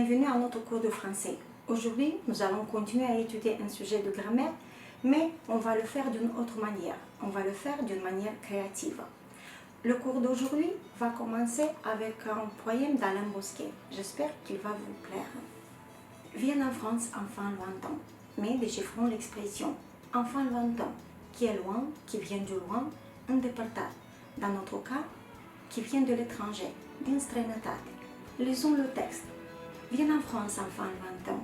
Bienvenue à notre cours de français. Aujourd'hui, nous allons continuer à étudier un sujet de grammaire, mais on va le faire d'une autre manière. On va le faire d'une manière créative. Le cours d'aujourd'hui va commencer avec un poème d'Alain Bosquet. J'espère qu'il va vous plaire. Viens en France, enfant lointain, mais déchiffrons l'expression enfant lointain, qui est loin, qui vient de loin, indépartat. Dans notre cas, qui vient de l'étranger, din străinătate. Lisons le texte. Viens en France, enfant lointain.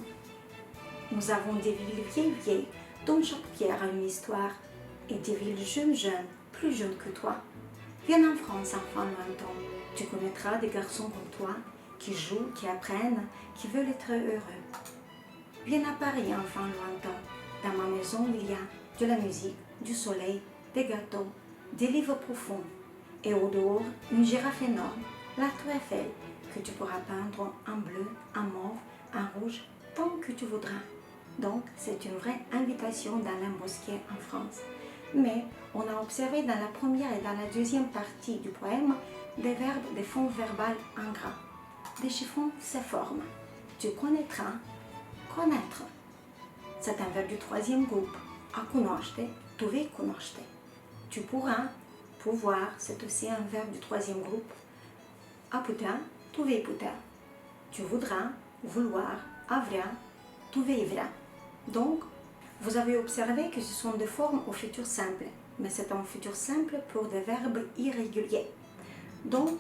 Nous avons des villes vieilles, dont chaque pierre a une histoire, et des villes jeunes, plus jeunes que toi. Viens en France, enfant lointain. Tu connaîtras des garçons comme toi, qui jouent, qui apprennent, qui veulent être heureux. Viens à Paris, enfant lointain. Dans ma maison, il y a de la musique, du soleil, des gâteaux, des livres profonds. Et au dehors, une girafe énorme, la tour Eiffel, que tu pourras peindre en bleu, en mauve, en rouge, tant que tu voudras. Donc, c'est une vraie invitation d'Alain Bosquet en France. Mais on a observé dans la première et dans la deuxième partie du poème des verbes de forme verbale en gras. Déchiffrons ces formes. Tu connaîtras, connaître. C'est un verbe du troisième groupe. A cunoaște, tu vei cunoaște. Tu pourras, pouvoir, c'est aussi un verbe du troisième groupe. A putea, tu vei putea. Tu voudras, vouloir, a vrea, tu vei vrea. Donc, vous avez observé que ce sont des formes au futur simple, mais c'est un futur simple pour des verbes irréguliers. Donc,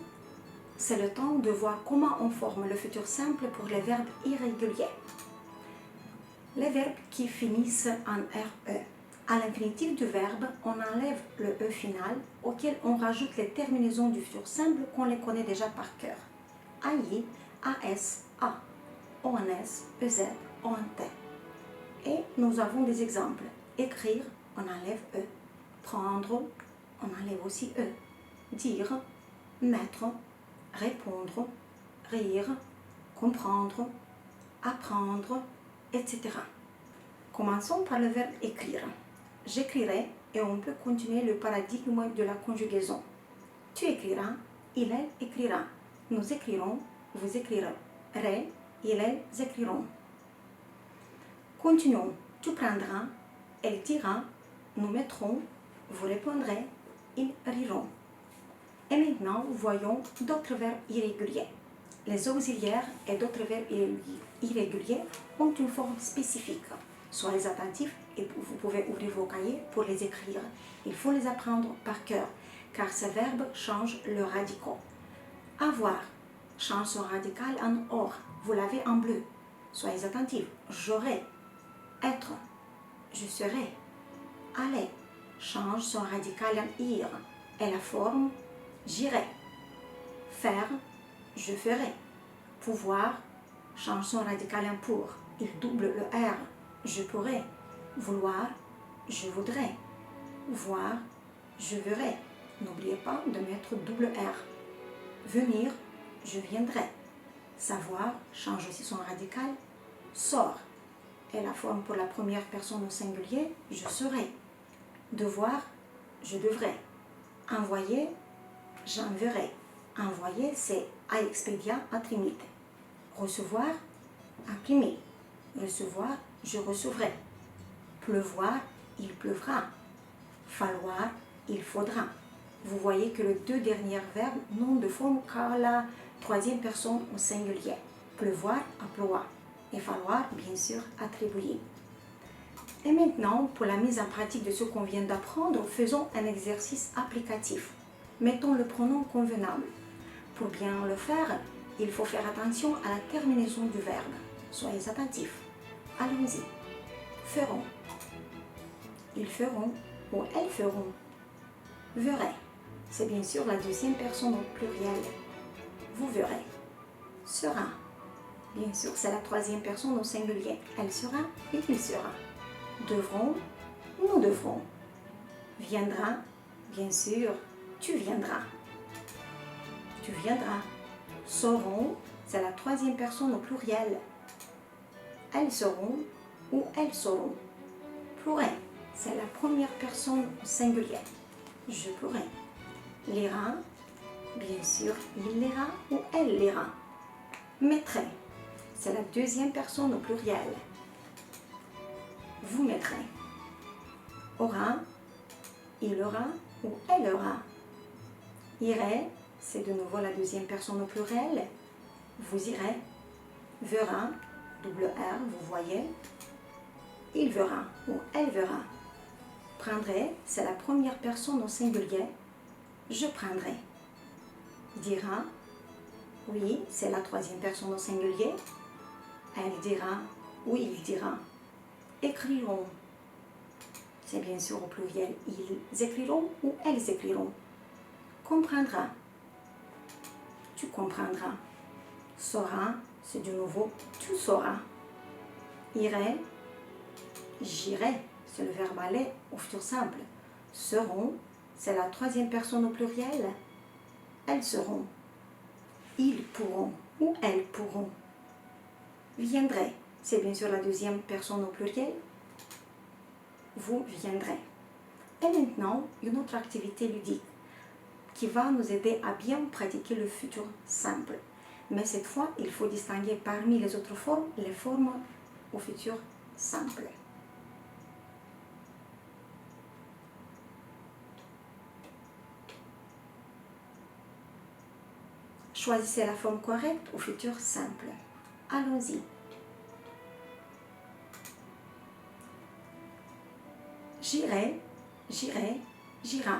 c'est le temps de voir comment on forme le futur simple pour les verbes irréguliers. Les verbes qui finissent en RE. À l'infinitif du verbe, on enlève le E final, auquel on rajoute les terminaisons du futur simple qu'on les connaît déjà par cœur. AI, AS, A, ONS, EZ, ONT. Et nous avons des exemples. Écrire, on enlève E. Prendre, on enlève aussi E. Dire, mettre, répondre, rire, comprendre, apprendre, etc. Commençons par le verbe écrire. J'écrirai et on peut continuer le paradigme de la conjugaison. Tu écriras, il, elle écrira. Nous écrirons, vous écrirez. Ils écriront. Continuons. Tu prendras, elle dira, nous mettrons, vous répondrez, ils riront. Et maintenant, voyons d'autres verbes irréguliers. Les auxiliaires et d'autres verbes irréguliers ont une forme spécifique. Soyez attentifs et vous pouvez ouvrir vos cahiers pour les écrire. Il faut les apprendre par cœur, car ces verbes changent leurs radicaux. Avoir change son radical en or. Vous l'avez en bleu. Soyez attentifs. J'aurai. Être. Je serai. Aller change son radical en ir. Et la forme j'irai. Faire. Je ferai. Pouvoir change son radical en pour. Il double le R. Je pourrai. Vouloir. Je voudrais. Voir. Je verrai. N'oubliez pas de mettre double R. Venir. Je viendrai. Savoir change aussi son radical. Sort. Et la forme pour la première personne au singulier, je serai. Devoir, je devrai. Envoyer, j'enverrai. Envoyer, c'est a expedia a trimite. Recevoir, imprimer. Recevoir, je recevrai. Pleuvoir, il pleuvra. Falloir, il faudra. Vous voyez que les deux derniers verbes n'ont de forme qu'à la troisième personne au singulier. Pleuvoir, à pleuvoir. Et falloir, bien sûr, attribuer. Et maintenant, pour la mise en pratique de ce qu'on vient d'apprendre, faisons un exercice applicatif. Mettons le pronom convenable. Pour bien le faire, il faut faire attention à la terminaison du verbe. Soyez attentifs. Allons-y. Feront. Ils feront ou elles feront. Verrai. C'est bien sûr la deuxième personne au pluriel. Vous verrez. Sera. Bien sûr, c'est la troisième personne au singulier. Elle sera et il sera. Devront, nous devrons. Viendra, bien sûr, tu viendras. Tu viendras. Seront, c'est la troisième personne au pluriel. Elles seront ou elles seront. Pourrait, c'est la première personne au singulier. Je pourrais. Lira, bien sûr, il lira ou elle lira. Mettrait, c'est la deuxième personne au pluriel. Vous mettrez aura, il aura ou elle aura. Irait, c'est de nouveau la deuxième personne au pluriel. Vous irez. Verra, double R, vous voyez. Il verra ou elle verra. Prendrai, c'est la première personne au singulier. Je prendrai. Dira, oui, c'est la troisième personne au singulier. Elle dira ou il dira. Écriront, c'est bien sûr au pluriel. Ils écriront ou elles écriront. Comprendra, tu comprendras. Saura, c'est de nouveau tu sauras. Irai, j'irai, c'est le verbe aller au futur simple. Seront, c'est la troisième personne au pluriel. Elles seront. Ils pourront ou elles pourront. Viendrai, c'est bien sûr la deuxième personne au pluriel. Vous viendrez. Et maintenant, une autre activité ludique qui va nous aider à bien pratiquer le futur simple. Mais cette fois, il faut distinguer parmi les autres formes, les formes au futur simple. Choisissez la forme correcte au futur simple. Allons-y. J'irai, j'irai, j'ira.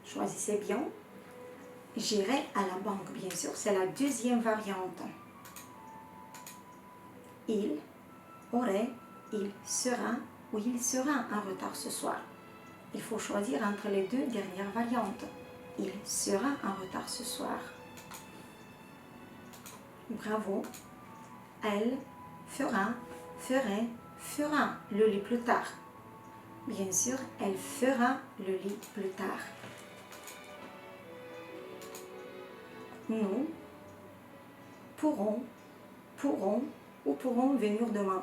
Choisissez bien. J'irai à la banque, bien sûr, c'est la deuxième variante. Il aurait, il sera ou il sera en retard ce soir. Il faut choisir entre les deux dernières variantes. Il sera en retard ce soir. Bravo. Elle fera, ferait, fera le lit plus tard. Bien sûr, elle fera le lit plus tard. Nous pourrons ou pourront venir demain.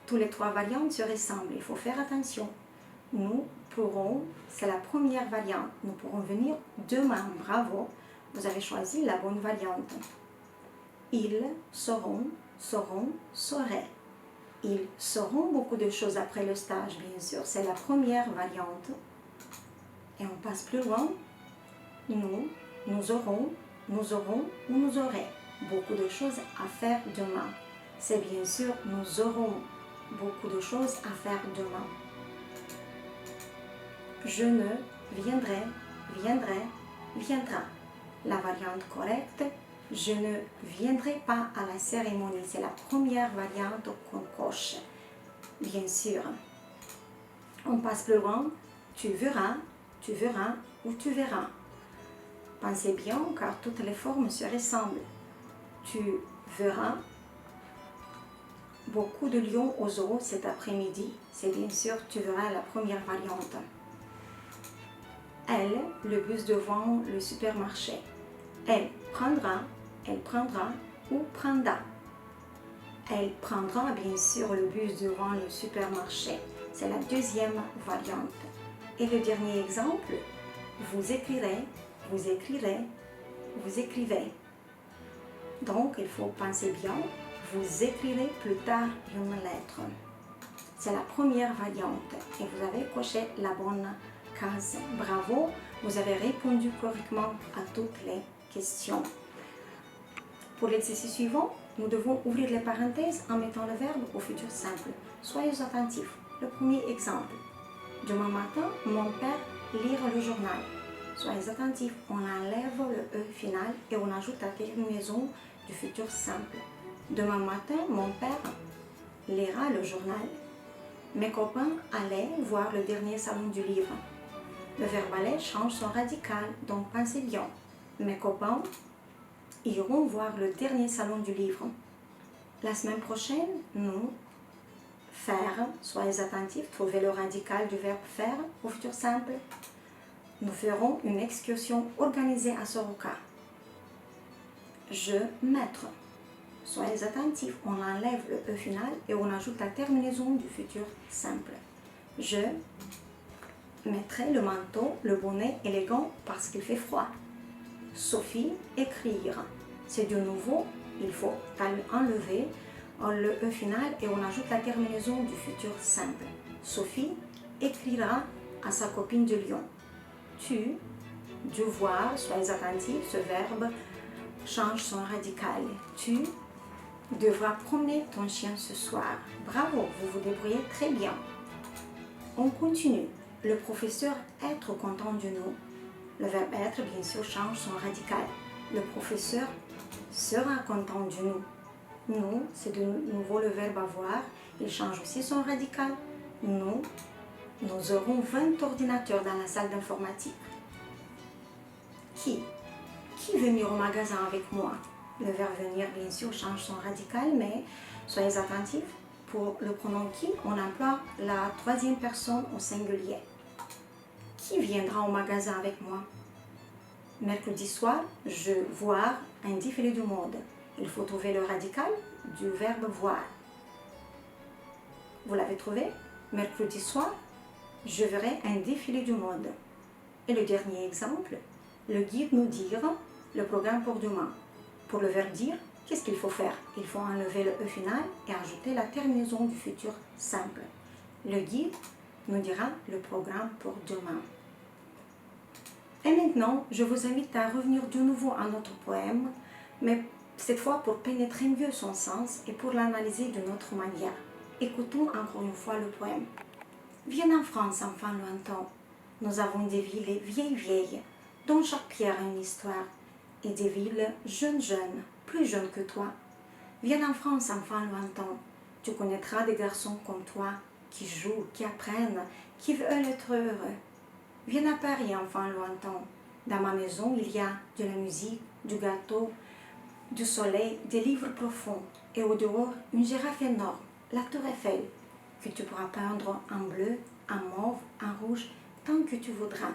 Tous les trois variantes se ressemblent, il faut faire attention. Nous pourrons, c'est la première variante. Nous pourrons venir demain. Bravo, vous avez choisi la bonne variante. Ils sauront, sauraient. Ils sauront beaucoup de choses après le stage, bien sûr. C'est la première variante. Et on passe plus loin. Nous aurons ou nous aurez beaucoup de choses à faire demain. C'est bien sûr, nous aurons beaucoup de choses à faire demain. Je ne viendrai, viendra. La variante correcte, je ne viendrai pas à la cérémonie. C'est la première variante qu'on coche. Bien sûr. On passe plus loin. Tu verras ou tu verras. Pensez bien car toutes les formes se ressemblent. Tu verras beaucoup de lions aux zoo cet après-midi. C'est bien sûr, tu verras la première variante. Elle, le bus devant le supermarché. Elle prendra ou prendra. Elle prendra bien sûr le bus devant le supermarché. C'est la deuxième variante. Et le dernier exemple, vous écrirez, vous écrivez. Donc, il faut penser bien, vous écrirez plus tard une lettre. C'est la première variante et vous avez coché la bonne case. Bravo, vous avez répondu correctement à toutes les questions. Pour l'exercice suivant, nous devons ouvrir les parenthèses en mettant le verbe au futur simple. Soyez attentifs. Le premier exemple. Demain matin, mon père lira le journal. Soyez attentifs, on enlève le E final et on ajoute la terminaison du futur simple. Demain matin, mon père lira le journal. Mes copains allaient voir le dernier salon du livre. Le verbe aller change son radical, donc pensez bien. Mes copains iront voir le dernier salon du livre. La semaine prochaine, nous faire, soyez attentifs, trouvez le radical du verbe faire au futur simple. Nous ferons une excursion organisée à Soroka. Je mettre. Soyez attentifs, on enlève le E final et on ajoute la terminaison du futur simple. Je mettrai le manteau, le bonnet élégant parce qu'il fait froid. Sophie, écrire. C'est de nouveau, il faut enlever le E final et on ajoute la terminaison du futur simple. Sophie écrira à sa copine de Lyon. Tu, devoir, soyez attentifs, ce verbe change son radical. Tu devras promener ton chien ce soir. Bravo, vous vous débrouillez très bien. On continue. Le professeur être content de nous. Le verbe être, bien sûr, change son radical. Le professeur sera content de nous. Nous, c'est de nouveau le verbe avoir. Il change aussi son radical. Nous aurons 20 ordinateurs dans la salle d'informatique. Qui veut venir au magasin avec moi? Le verbe venir, bien sûr, change son radical, mais soyez attentifs. Pour le pronom qui, on emploie la troisième personne au singulier. Qui viendra au magasin avec moi? Mercredi soir, je vois un défilé de mode. Il faut trouver le radical du verbe voir. Vous l'avez trouvé? Mercredi soir, je verrai un défilé de mode. Et le dernier exemple, le guide nous dira le programme pour demain. Pour le verbe dire, qu'est-ce qu'il faut faire? Il faut enlever le E final et ajouter la terminaison du futur simple. Le guide nous dira le programme pour demain. Et maintenant, je vous invite à revenir de nouveau à notre poème, mais cette fois pour pénétrer mieux son sens et pour l'analyser d'une autre manière. Écoutons encore une fois le poème. Viens en France, enfant lointain. Nous avons des villes vieilles, dont chaque pierre a une histoire, et des villes jeunes, plus jeunes que toi. Viens en France, enfant lointain. Tu connaîtras des garçons comme toi, qui jouent, qui apprennent, qui veulent être heureux. Viens à Paris, enfant lointain. Dans ma maison, il y a de la musique, du gâteau, du soleil, des livres profonds. Et au dehors, une girafe énorme, la tour Eiffel, que tu pourras peindre en bleu, en mauve, en rouge, tant que tu voudras.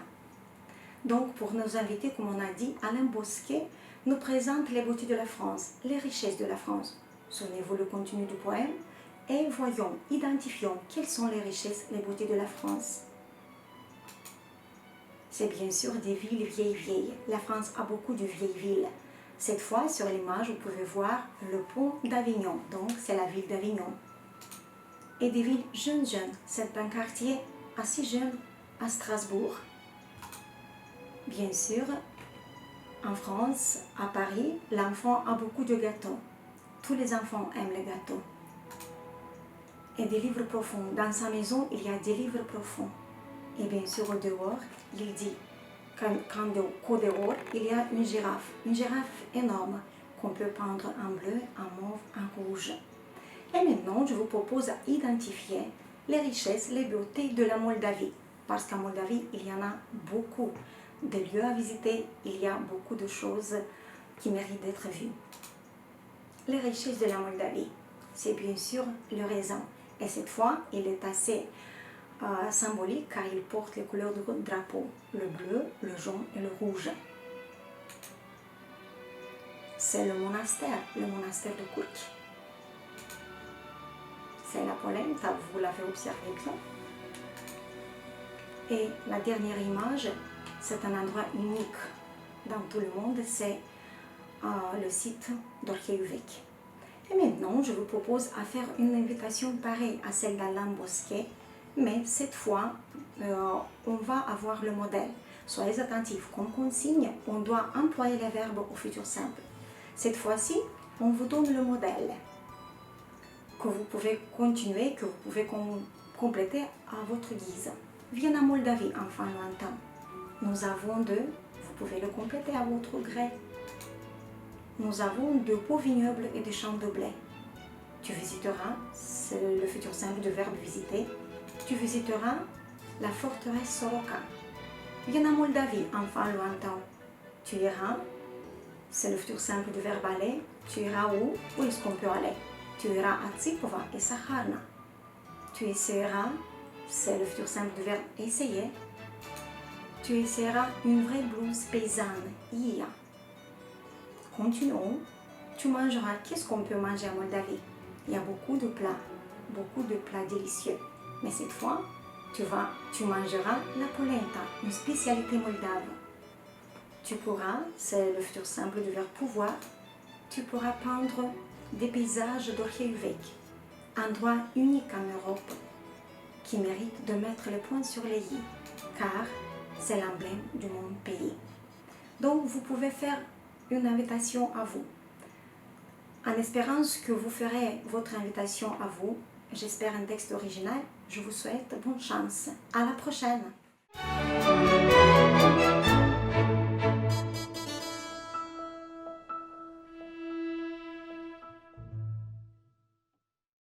Donc, pour nos invités, comme on a dit, Alain Bosquet nous présente les beautés de la France, les richesses de la France. Souvenez-vous le contenu du poème et voyons, identifions quelles sont les richesses, les beautés de la France. C'est bien sûr des villes vieilles. La France a beaucoup de vieilles villes. Cette fois, sur l'image, vous pouvez voir le pont d'Avignon, donc c'est la ville d'Avignon. Et des villes jeunes, c'est un quartier assez jeune à Strasbourg. Bien sûr, en France, à Paris, l'enfant a beaucoup de gâteaux. Tous les enfants aiment les gâteaux. Et des livres profonds. Dans sa maison, il y a des livres profonds. Et bien sûr, au dehors, il dit qu'au dehors, il y a une girafe énorme qu'on peut peindre en bleu, en mauve, en rouge. Et maintenant, je vous propose à identifier les richesses, les beautés de la Moldavie. Parce qu'en Moldavie, il y en a beaucoup de lieux à visiter, il y a beaucoup de choses qui méritent d'être vues. Les richesses de la Moldavie, c'est bien sûr le raisin. Et cette fois, il est assez symbolique car il porte les couleurs du drapeau, le bleu, le jaune et le rouge. C'est le monastère de Kurk. C'est la polenta, vous l'avez observé bien. Et la dernière image, c'est un endroit unique dans tout le monde, c'est le site d'Orcheiuvec. Et maintenant, je vous propose à faire une invitation pareille à celle d'Alain Bosquet, mais cette fois, on va avoir le modèle. Soyez attentifs, comme consigne, on doit employer les verbes au futur simple. Cette fois-ci, on vous donne le modèle que vous pouvez continuer, que vous pouvez compléter à votre guise. Viens à Moldavie, enfant lointain. Nous avons vous pouvez le compléter à votre gré. Nous avons de beaux vignobles et des champs de blé. Tu visiteras, c'est le futur simple du verbe visiter, tu visiteras la forteresse Soroka. Viens à Moldavie, enfant lointain. Tu iras, c'est le futur simple du verbe aller, tu iras où est-ce qu'on peut aller? Tu iras à Tsipova et Sakharna. Tu essaieras, c'est le futur simple du verbe essayer. Tu essaieras une vraie blouse paysanne, Ia. Continuons. Tu mangeras, qu'est-ce qu'on peut manger à Moldavie? Il y a beaucoup de plats délicieux. Mais cette fois, tu mangeras la polenta, une spécialité moldave. Tu pourras, c'est le futur simple du verbe pouvoir, tu pourras peindre des paysages d'Orheiuvec, endroit unique en Europe qui mérite de mettre le point sur les i, car c'est l'emblème de mon pays. Donc vous pouvez faire une invitation à vous. En espérant que vous ferez votre invitation à vous, j'espère un texte original, je vous souhaite bonne chance. À la prochaine!